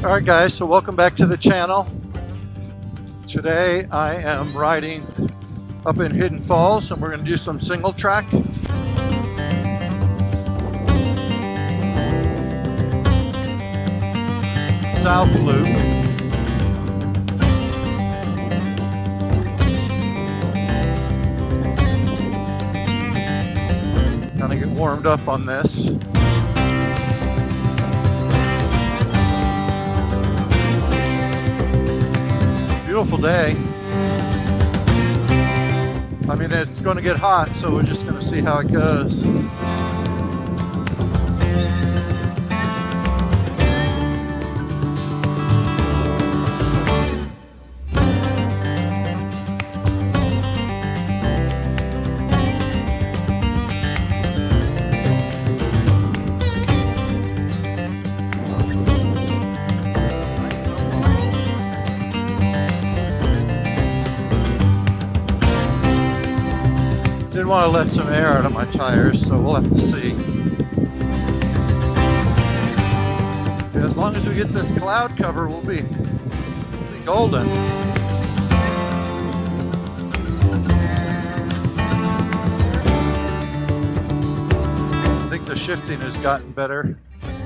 Alright guys, so welcome back to the channel. Today I am riding up in Hidden Falls and we're going to do some single track. South Loop. Kind of get warmed up on this. Beautiful day. I mean, it's going to get hot, so we're just going to see how it goes. Didn't want to let some air out of my tires, so we'll have to see. Yeah, as long as we get this cloud cover, we'll be golden. I think the shifting has gotten better.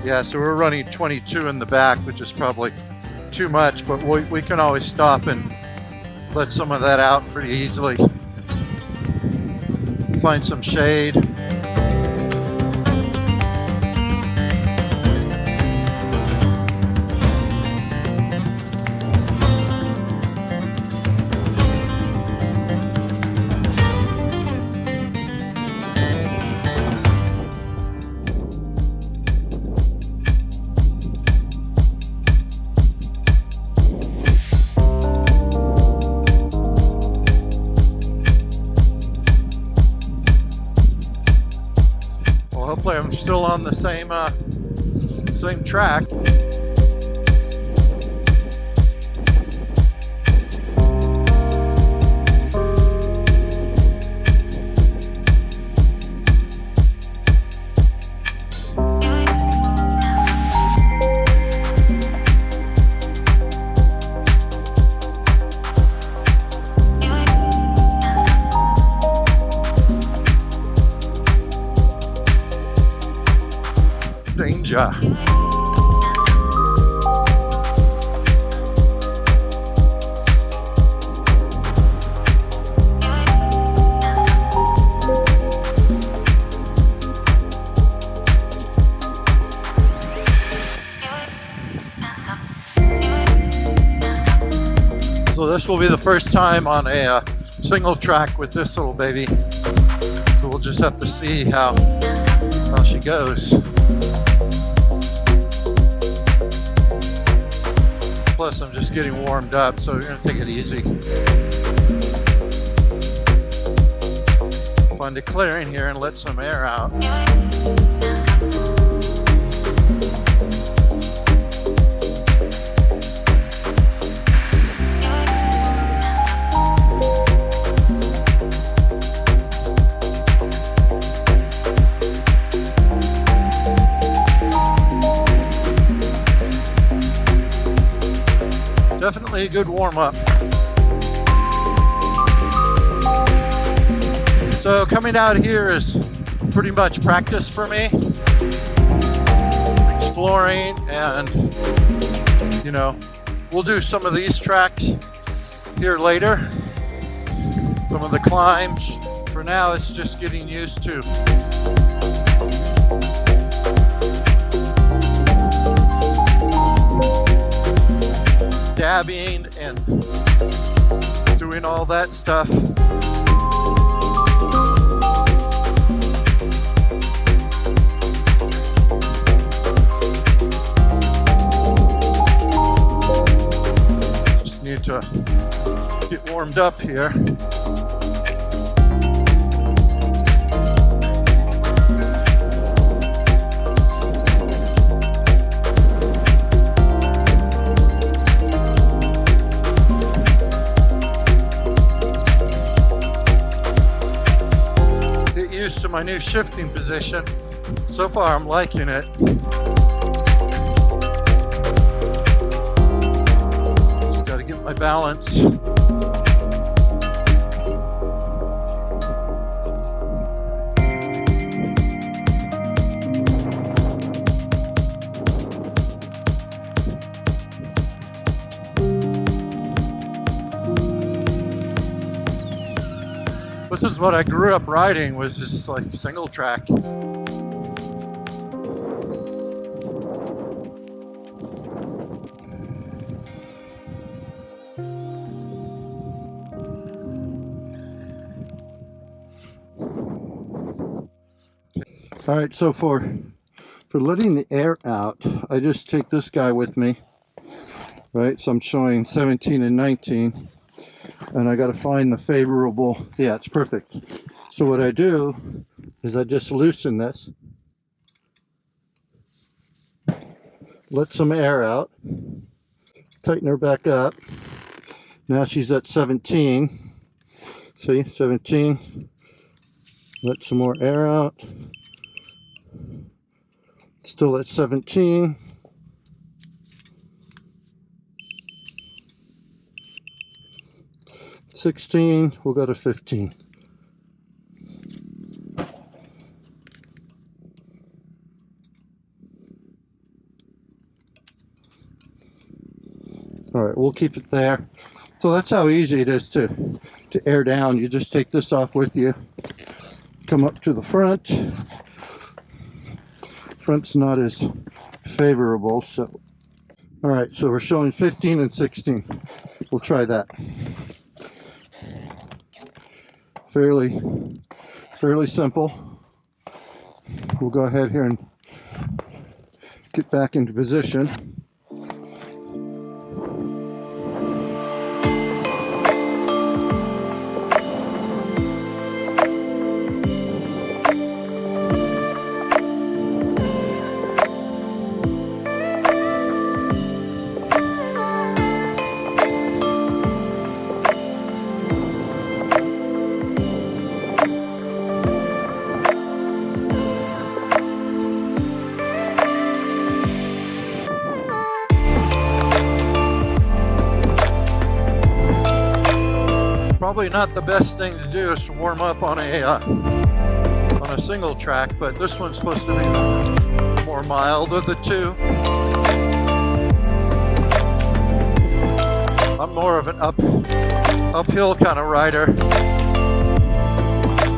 Yeah, so we're running 22 in the back, which is probably too much, but we can always stop and let some of that out pretty easily. Find some shade. Hopefully I'm still on the same track. Danger. So this will be the first time on a single track with this little baby. So we'll just have to see how she goes. Plus, I'm just getting warmed up, so we're going to take it easy. Find a clearing here and let some air out. Definitely a good warm-up. So coming out here is pretty much practice for me. Exploring, and you know, we'll do some of these tracks here later. Some of the climbs. For now, it's just getting used to. Dabbing and doing all that stuff. Just need to get warmed up here. To my new shifting position. So far I'm liking it. balance. This is what I grew up riding, was just like single track. All right, so for letting the air out, I just take this guy with me, right? So I'm showing 17 and 19, and I got to find the favorable, yeah, it's perfect. So what I do is I just loosen this, let some air out, tighten her back up. Now she's at 17, see, 17, let some more air out. Still at 17. We'll go to 15. All right, we'll keep it there. So that's how easy it is to air down. You just take this off with you, come up to the front. Front's not as favorable, so. All right, so we're showing 15 and 16. We'll try that. Fairly simple. We'll go ahead here and get back into position. Probably not the best thing to do is to warm up on a single track, but this one's supposed to be more mild of the two. I'm more of an uphill kind of rider,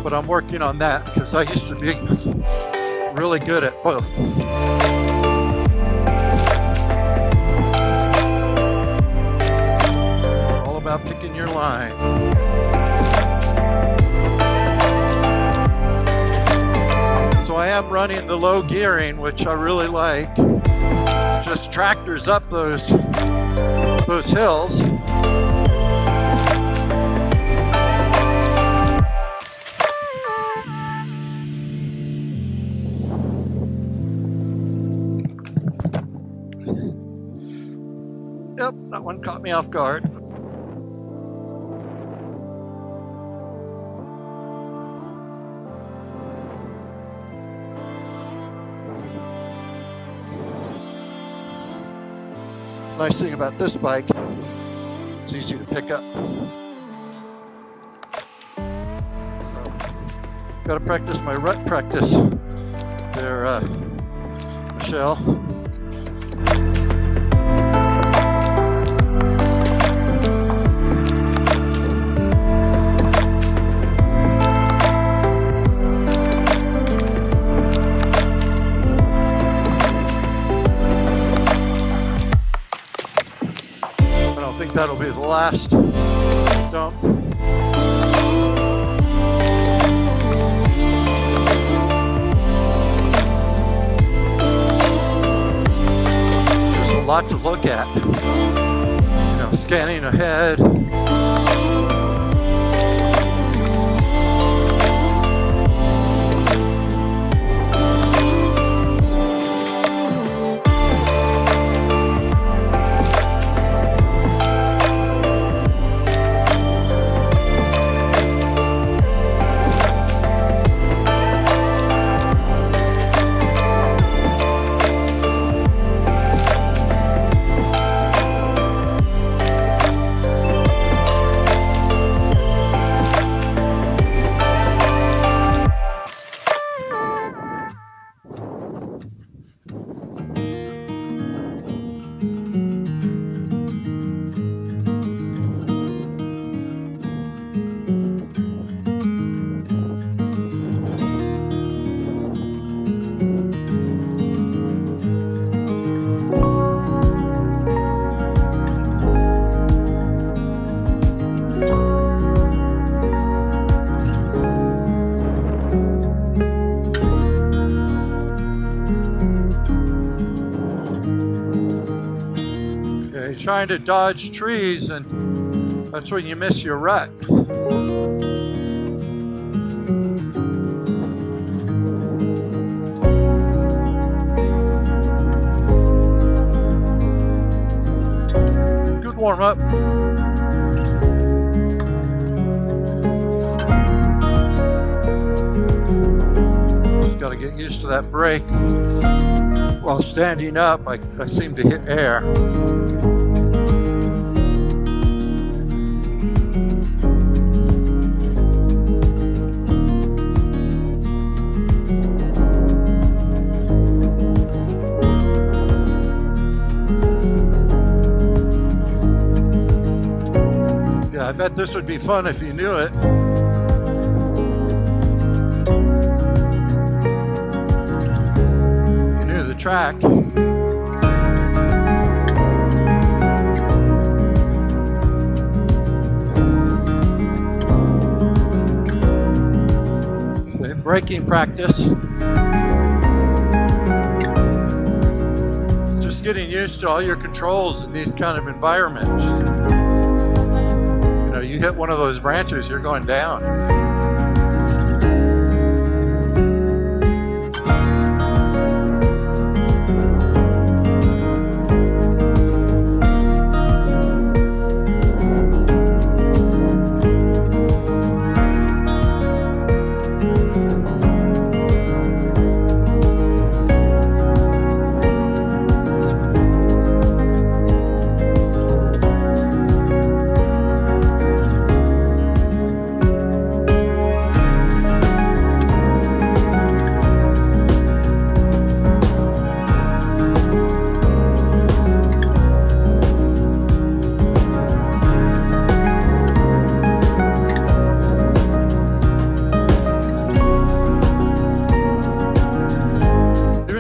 but I'm working on that because I used to be really good at both. All about picking your line. So I am running the low gearing, which I really like. Just tractors up those hills. Yep, that one caught me off guard. Nice thing about this bike, it's easy to pick up. So, got to practice my rut practice there, Michelle. That'll be the last dump. Just a lot to look at. You know, scanning ahead. You're trying to dodge trees, and that's when you miss your rut. Good warm up. Just got to get used to that brake. While standing up, I seem to hit air. I bet this would be fun if you knew it. You knew the track. Braking practice. Just getting used to all your controls in these kind of environments. You hit one of those branches, you're going down.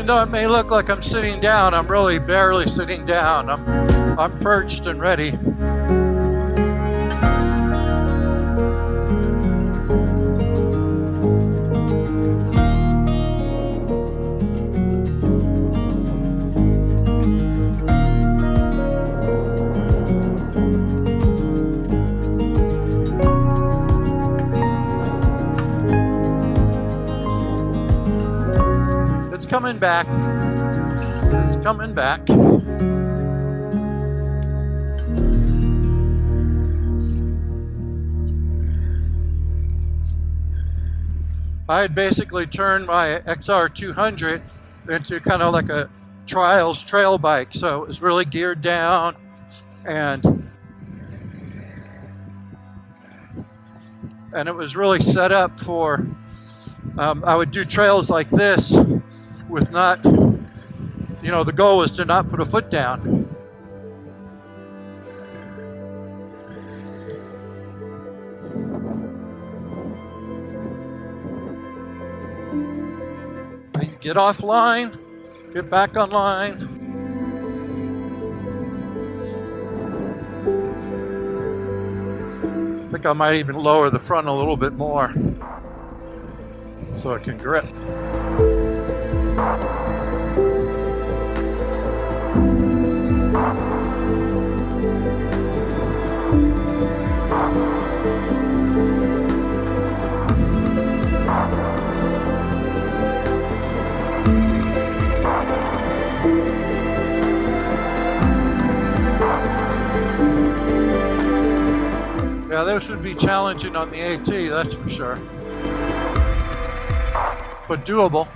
Though it may look like I'm sitting down, I'm really barely sitting down. I'm perched and ready. Coming back. It's coming back. I had basically turned my XR200 into kind of like a trials trail bike, so it was really geared down, and it was really set up for I would do trails like this with not, the goal was to not put a foot down. Get off line, get back on line. I think I might even lower the front a little bit more so it can grip. Yeah, this would be challenging on the AT, that's for sure. But doable.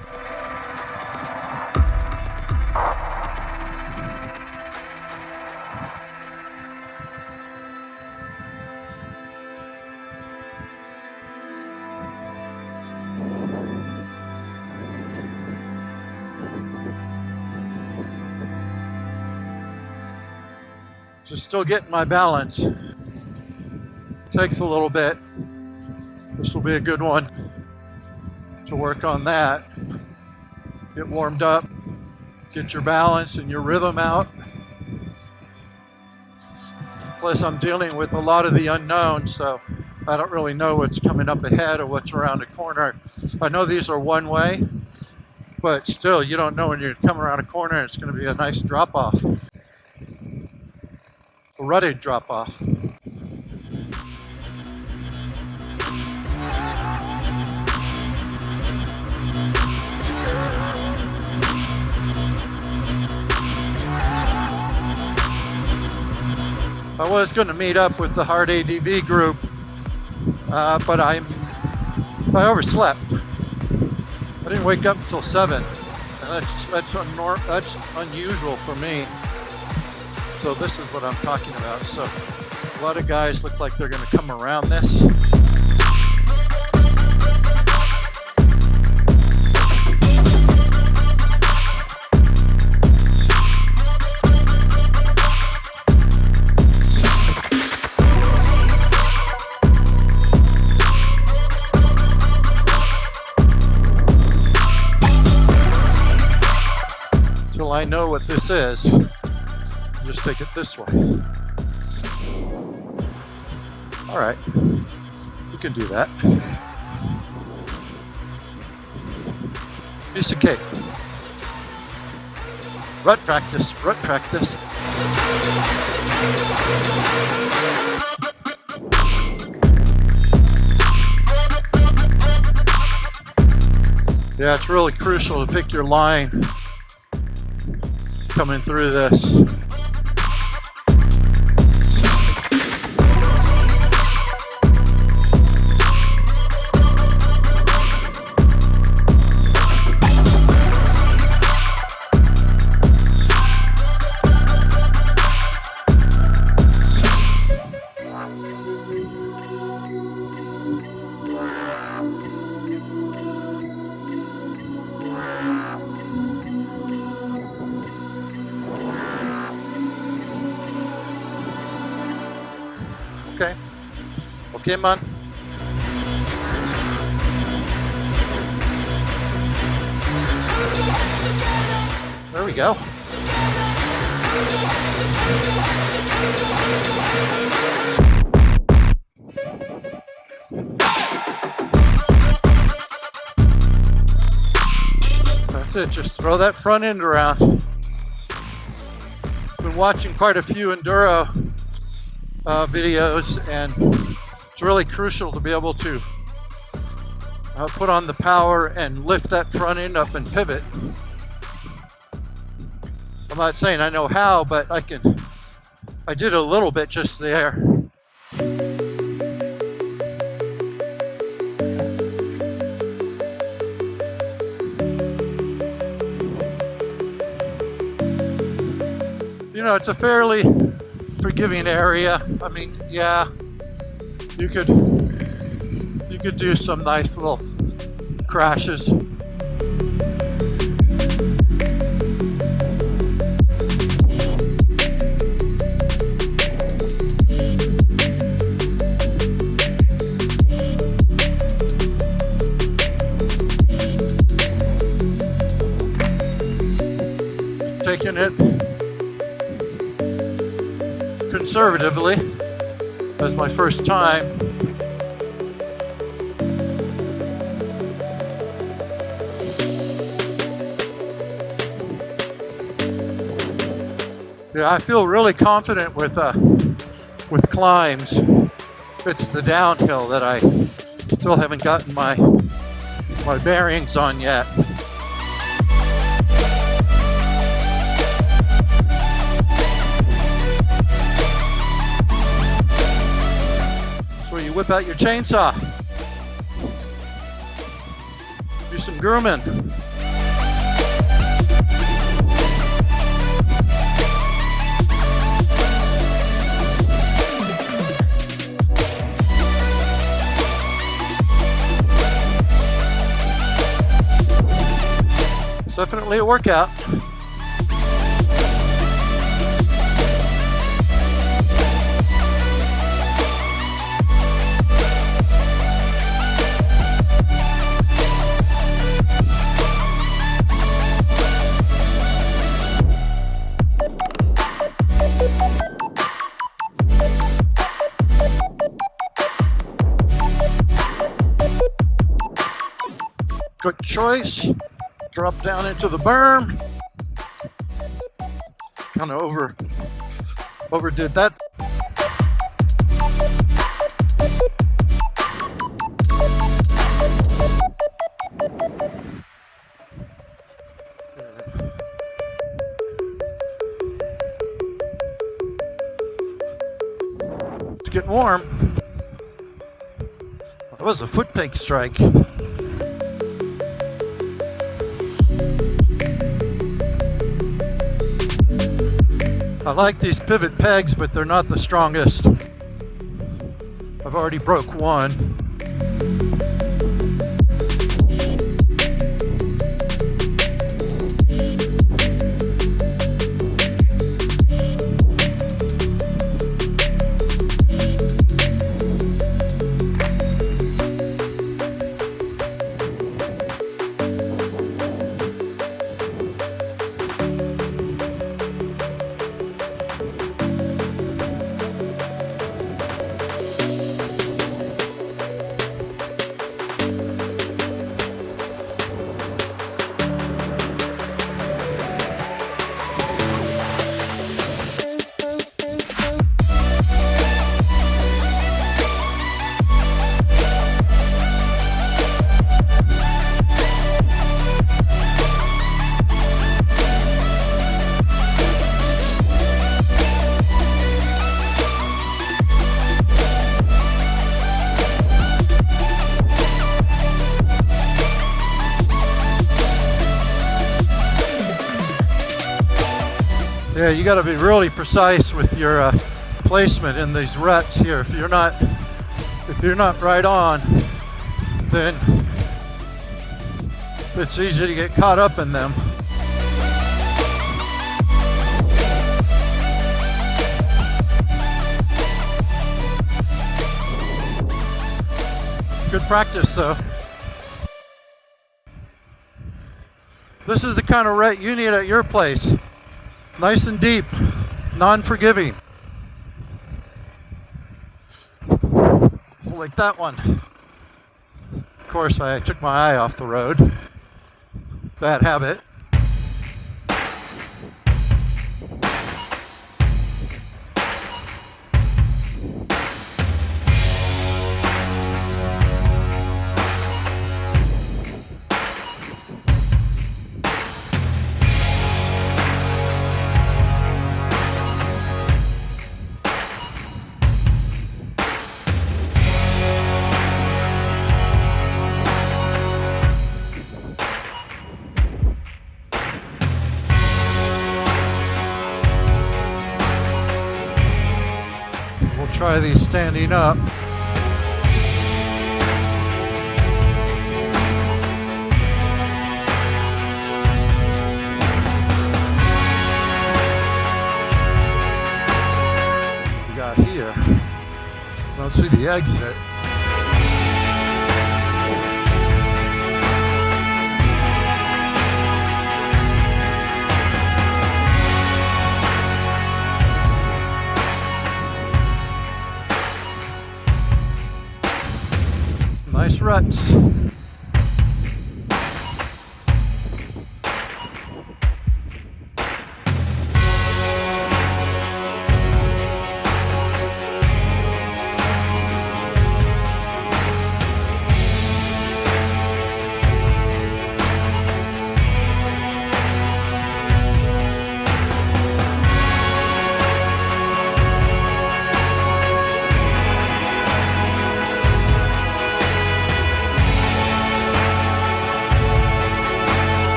Just still getting my balance. Takes a little bit. This will be a good one to work on that. Get warmed up, get your balance and your rhythm out. Plus I'm dealing with a lot of the unknown, so I don't really know what's coming up ahead or what's around the corner. I know these are one way, but still you don't know when you're coming around a corner and it's going to be a nice drop off. rutted drop off. I was going to meet up with the Hard ADV group, but I overslept. I didn't wake up until 7. And that's unusual for me. So this is what I'm talking about. So a lot of guys look like they're going to come around this. I know what this is. Just take it this way. All right, you can do that. Piece of cake. Rut practice, rut practice. Yeah, it's really crucial to pick your line coming through this. Okay, man. There we go. That's it. Just throw that front end around. Been watching quite a few enduro videos, and it's really crucial to be able to put on the power and lift that front end up and pivot. I'm not saying I know how, but I did a little bit just there. You know, it's a fairly forgiving area. I mean, yeah, you could do some nice little crashes. Taking it conservatively as my first time. Yeah, I feel really confident with climbs. It's the downhill that I still haven't gotten my bearings on yet. So you whip out your chainsaw, do some grooming. Definitely a workout. Good choice. Drop down into the berm. Kind of overdid that getting warm. That was a foot peg strike. I like these pivot pegs, but they're not the strongest. I've already broke one. Yeah, you got to be really precise with your placement in these ruts here. If you're not right on, then it's easy to get caught up in them. Good practice though. This is the kind of rut you need at your place. Nice and deep, non-forgiving. Like that one. Of course, I took my eye off the road. Bad habit. Try these standing up. We got here. Don't see the exit. Nice ruts.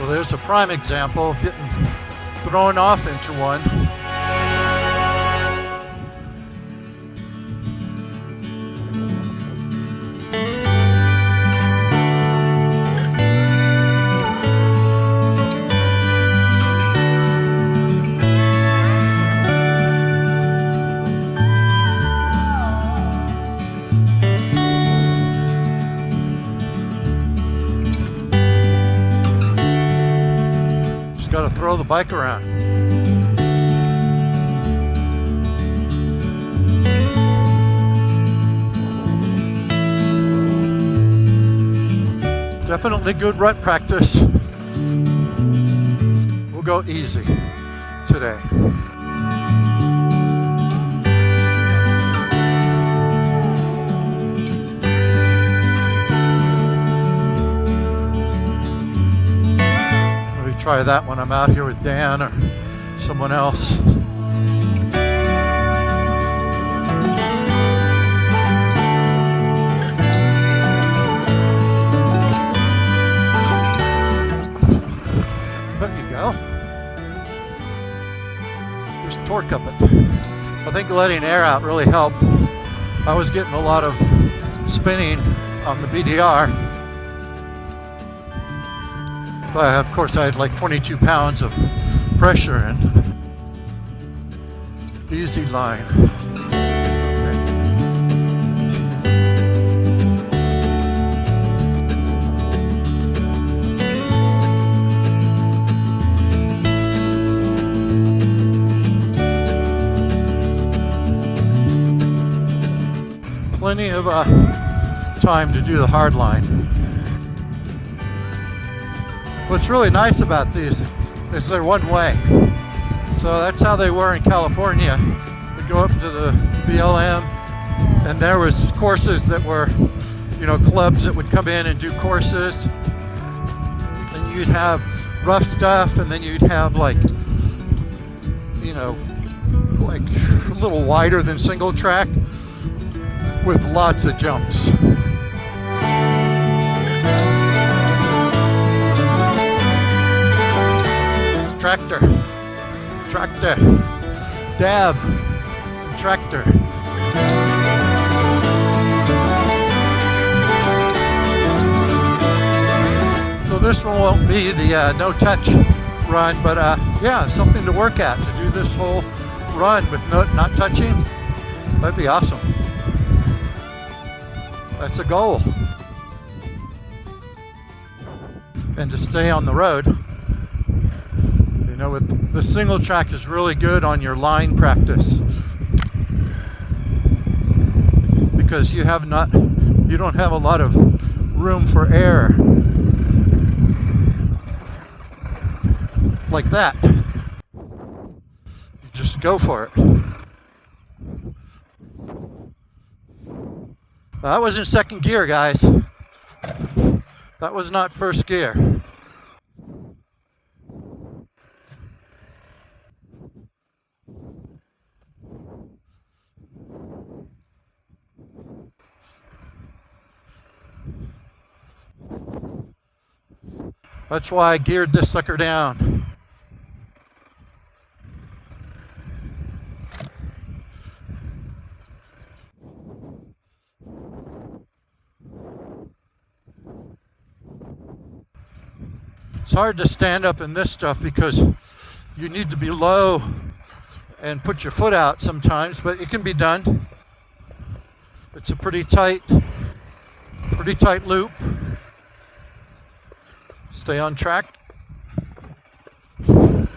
There's a prime example of getting thrown off into one. Got to throw the bike around. Definitely good rut practice. We'll go easy today. Try that when I'm out here with Dan or someone else. torque of it. I think letting air out really helped. I was getting a lot of spinning on the BDR. So of course I had like 22 pounds of pressure and easy line. Plenty of time to do the hard line. What's really nice about these is they're one way. So that's how they were in California. We go up to the BLM and there was courses that were, you know, clubs that would come in and do courses. And you'd have rough stuff and then you'd have like, you know, like a little wider than single track with lots of jumps. Tractor, tractor, dab, tractor. So this one won't be the no touch run, but yeah, something to work at, to do this whole run with not touching. That'd be awesome. That's a goal. And to stay on the road. You know, with the single track is really good on your line practice because you don't have a lot of room for error like that. You just go for it. That was in second gear, guys. That was not first gear. That's why I geared this sucker down. It's hard to stand up in this stuff because you need to be low and put your foot out sometimes, but it can be done. It's a pretty tight loop. Stay on track. And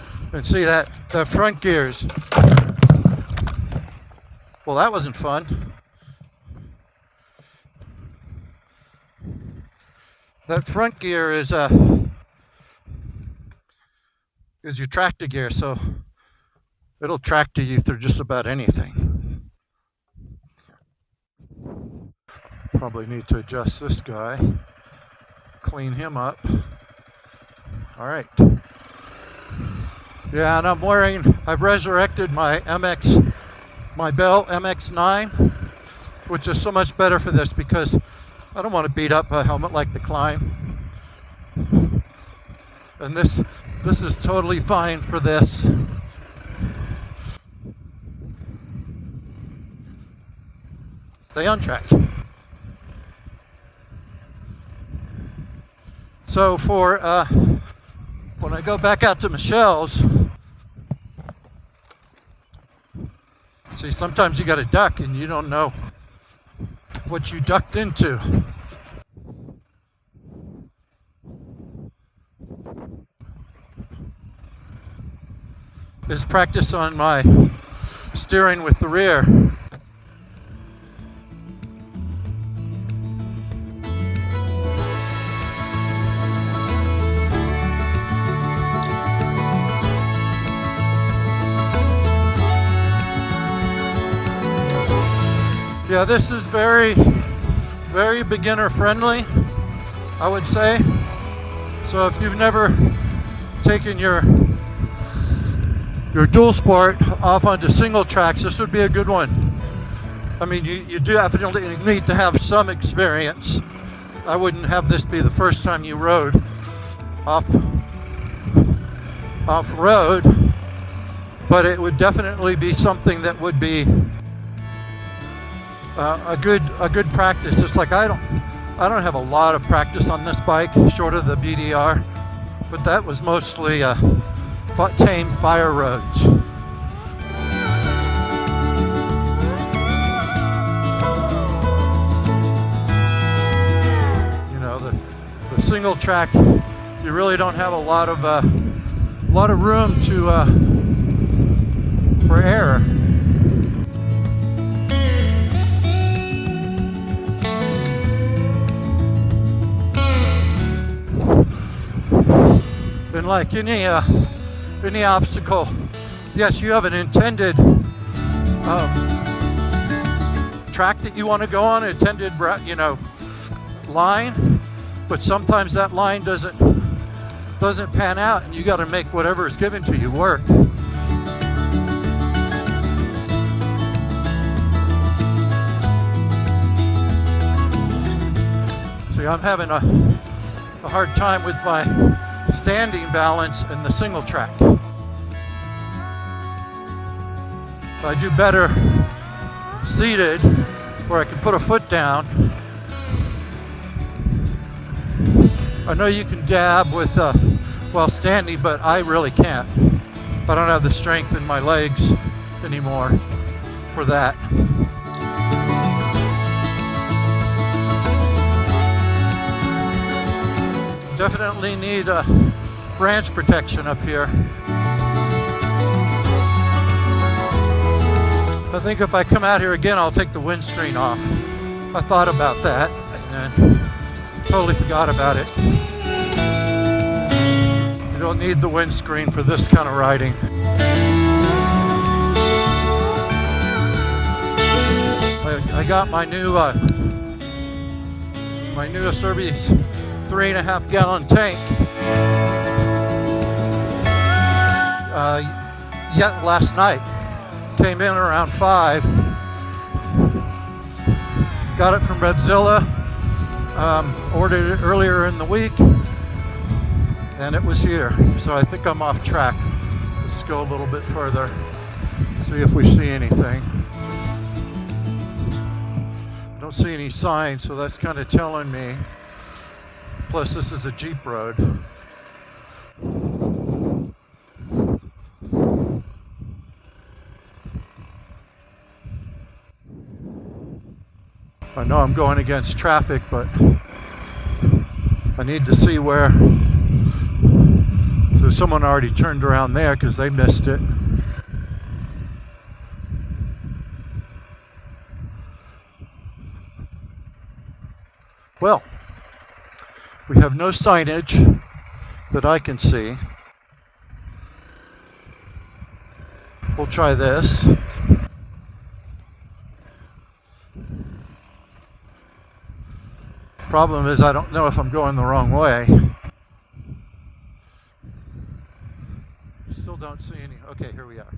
see that front gears. Well, that wasn't fun. That front gear is your tractor gear, so it'll tractor you through just about anything. Probably need to adjust this guy, clean him up. All right. Yeah, and I've resurrected my Bell MX-9, which is so much better for this because I don't want to beat up a helmet like the Climb. And this is totally fine for this. Stay on track. So for when I go back out to Michelle's, see, sometimes you got to duck and you don't know what you ducked into. Is practice on my steering with the rear. Yeah, this is very, very beginner friendly, I would say. So if you've never taken your dual sport off onto single tracks, this would be a good one. I mean, you do definitely need to have some experience. I wouldn't have this be the first time you rode off-road, but it would definitely be something that would be a good practice. It's like I don't have a lot of practice on this bike, short of the BDR, but that was mostly tame fire roads. You know, the single track, you really don't have a lot of room for error. And like any obstacle, yes, you have an intended track that you want to go on, intended, you know, line, but sometimes that line doesn't pan out, and you got to make whatever is given to you work. See, I'm having a hard time with my standing balance in the single track. I do better seated, where I can put a foot down. I know you can dab with while standing, but I really can't. I don't have the strength in my legs anymore for that. Definitely need branch protection up here. I think if I come out here again, I'll take the windscreen off. I thought about that and totally forgot about it. You don't need the windscreen for this kind of riding. I got my new Acerbi's 3.5 gallon tank yet last night. Came in around 5. Got it from Revzilla. Ordered it earlier in the week, and it was here. So I think I'm off track. Let's go a little bit further, see if we see anything. I don't see any signs, so that's kind of telling me. Plus, this is a Jeep road. I know I'm going against traffic, but I need to see where. So someone already turned around there because they missed it. Well, we have no signage that I can see. We'll try this. Problem is, I don't know if I'm going the wrong way. Still don't see any. Okay, here we are.